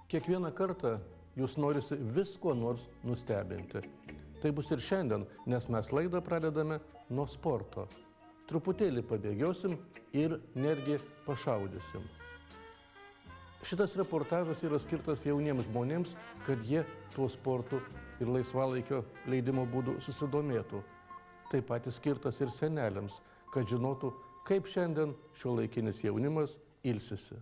Kiekvieną kartą jūs norisi visko nors nustebinti. Tai bus ir šiandien, nes mes laidą pradedame nuo sporto. Truputėlį pabėgiosim ir netgi pašaudysim. Šitas reportažas yra skirtas jauniems žmonėms, kad jie tuo sportu ir laisvalaikio leidimo būdu susidomėtų. Taip pat skirtas ir seneliams, kad žinotų, kaip šiandien šiuolaikinis jaunimas ilsisi.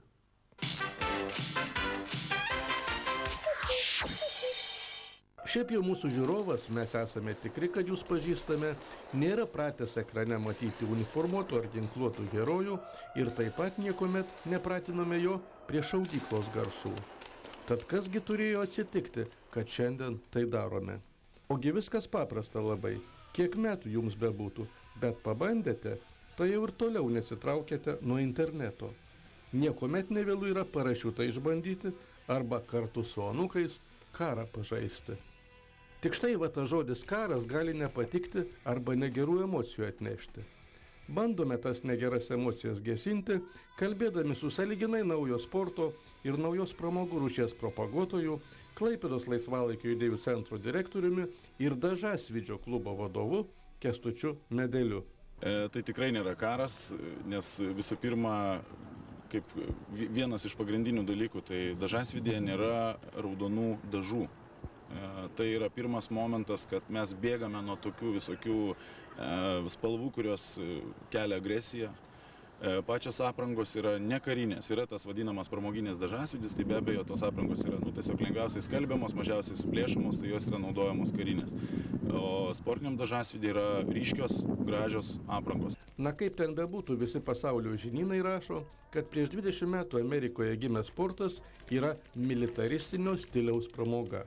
Šiaip jau mūsų žiūrovas, mes esame tikri, kad jūs pažįstame, nėra pratęs ekrane matyti uniformuotų ar ginkluotų herojų ir taip pat niekuomet nepratinome jo prie šaudyklos garsų. Tad kasgi turėjo atsitikti, kad šiandien tai darome? Ogi viskas paprasta labai, kiek metų jums bebūtų, bet pabandėte, tai jau ir toliau nesitraukėte nuo interneto. Niekuomet nevėlu yra parašiutą išbandyti arba kartu su anūkais karą pažaisti. Tik štai va tas žodis karas gali nepatikti arba negerų emocijų atnešti. Bandome tas negeras emocijas gesinti, kalbėdami su sąlyginai naujo sporto ir naujos pramogų rūšies propaguotojų, Klaipėdos laisvalaikio idėjų centro direktoriumi ir Dažasvydžio klubo vadovu Kęstučiu Medeliu. Tai tikrai nėra karas, nes visų pirma, kaip vienas iš pagrindinių dalykų, tai Dažasvydyje nėra raudonų dažų. Tai yra pirmas momentas, kad mes bėgame nuo tokių visokių spalvų, kurios kelia agresiją. Pačios aprangos yra ne karinės, yra tas vadinamas pramoginės Dažasvydis, tai be abejo tos aprangos yra tiesiog lengviausiai skalbiamos, mažiausiai suplėšomos, tai jos yra naudojamos karinės. O sportiniam Dažasvydy yra ryškios, gražios aprangos. Na kaip ten bebūtų, visi pasaulio žinynai rašo, kad prieš 20 metų Amerikoje gimęs sportas yra militaristinio stiliaus pramoga.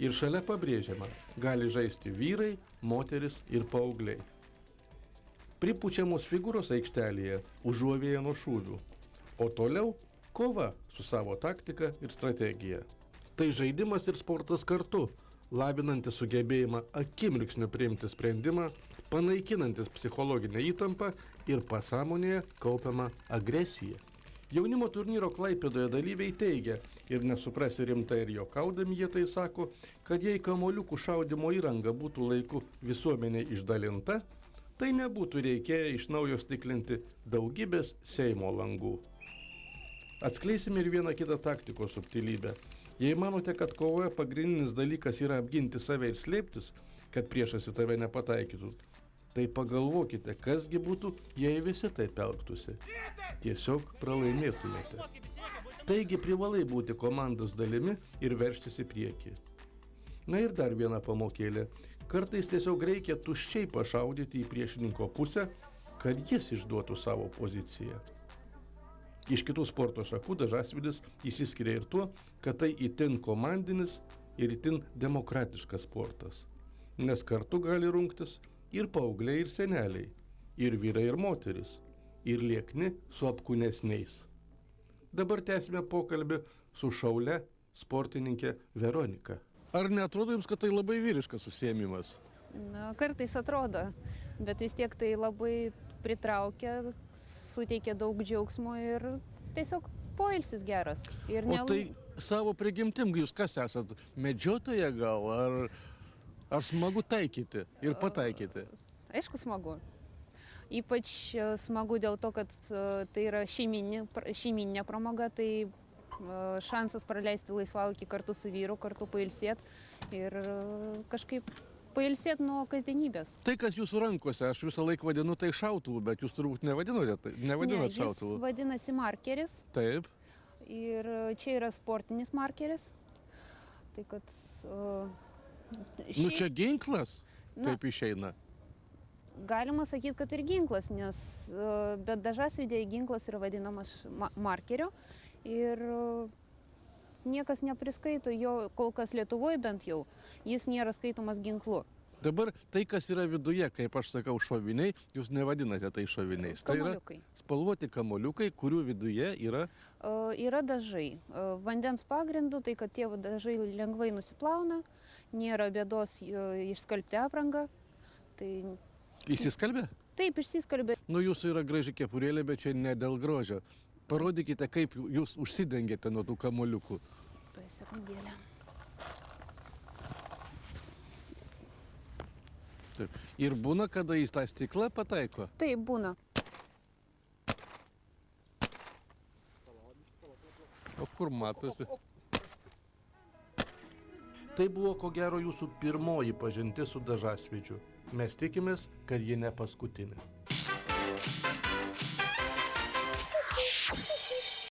Ir šalia pabrėžiama, gali žaisti vyrai, moteris ir paaugliai. Pripučiamos figūros aikštelėje užuovėja nuo šūvių, o toliau kova su savo taktika ir strategija. Tai žaidimas ir sportas kartu, lavinantis sugebėjimą akimirksniu priimti sprendimą, panaikinantis psichologinę įtampą ir pasąmonėje kaupiamą agresiją. Jaunimo turnyro Klaipėdoje dalyviai teigia, ir nesuprasi rimtai ir juokaudami jie tai sako, kad jei kamuoliukų šaudymo įranga būtų laiku visuomenė išdalinta, tai nebūtų reikėję iš naujo stiklinti daugybės Seimo langų. Atskleisime ir vieną kitą taktikos subtilybę. Jei manote, kad kovoje pagrindinis dalykas yra apginti save ir slėptis, kad priešas į tave nepataikytų, tai pagalvokite, kasgi būtų, jei visi taip elgtųsi. Tiesiog pralaimėtumėte. Taigi privalai būti komandos dalimi ir veržtis į priekį. Na ir dar viena pamokėlė. Kartais tiesiog reikia tuščiai pašaudyti į priešininko pusę, kad jis išduotų savo poziciją. Iš kitų sporto šakų Dažasvydis išsiskiria ir tuo, kad tai itin komandinis ir itin demokratiškas sportas. Nes kartu gali rungtis ir paaugliai, ir seneliai, ir vyrai, ir moteris, ir liekni su apkūnesniais. Dabar tęsime pokalbį su šaulia sportininkė Veronika. Ar neatrodo jums, kad tai labai vyriškas užsiėmimas? Kartais atrodo, bet vis tiek tai labai pritraukia, suteikia daug džiaugsmo ir tiesiog poilsis geras. O tai savo prigimtim jūs kas esat? Medžiotoja gal? Ar smagu taikyti ir pataikyti? Aišku, smagu. Ypač smagu dėl to, kad tai yra šeiminė pramoga, tai šansas praleisti laisvalaikį kartu su vyru, kartu pailsėti ir kažkaip pailsėti nuo kasdienybės. Tai, kas jūsų rankose, aš visą laiką vadinu tai šautuvu, bet jūs turbūt nevadinot šautuvu. Jis vadinasi markeris. Taip. Ir čia yra sportinis markeris. Tai kad... čia ginklas, taip išeina. Galima sakyti, kad ir ginklas, bet Dažasvydyje ginklas yra vadinamas markeriu ir niekas nepriskaito jo, kol kas Lietuvoje bent jau, jis nėra skaitomas ginklu. Dabar tai, kas yra viduje, kaip aš sakau, šoviniai, jūs nevadinate tai šoviniais. Kamuoliukai. Tai yra spalvoti kamuoliukai, kurių viduje yra... Yra dažai. Vandens pagrindu, tai kad tie dažai lengvai nusiplauna, nėra bėdos išskalbti aprangą. Tai... Išsiskalbė? Taip, išsiskalbė. Jūsų yra graži kepurėlė, bet čia ne dėl grožio. parodykite, kaip jūs užsidengėte nuo tų kamuoliukų. Tai sekundėlę. Taip. Ir būna, kada į tą stiklą pataiko. Taip būna. O kur matosi? Tai buvo ko gero jūsų pirmoji pažintis su dažasvydžiu. Mes tikimės, kad ji ne paskutinė.